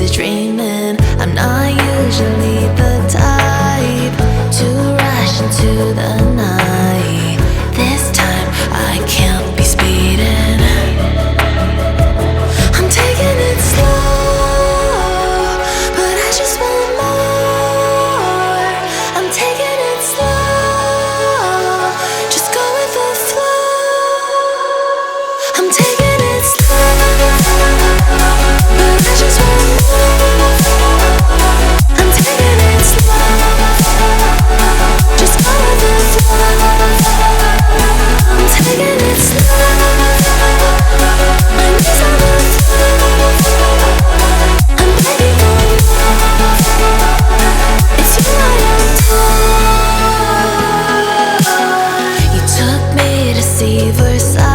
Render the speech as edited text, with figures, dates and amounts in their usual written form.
lucid dreaming. I'm not usually the type to rush into the night. This time I can't be speeding. I'm taking it slow, but I just want more. I'm taking it slow, just go with the flow. I'm taking it slow, but I just want more. I'm taking it slow, just go with the flow. I'm taking it slow, my knees on the floor. I'm begging for more. It's you I adore. You took me to see Versailles.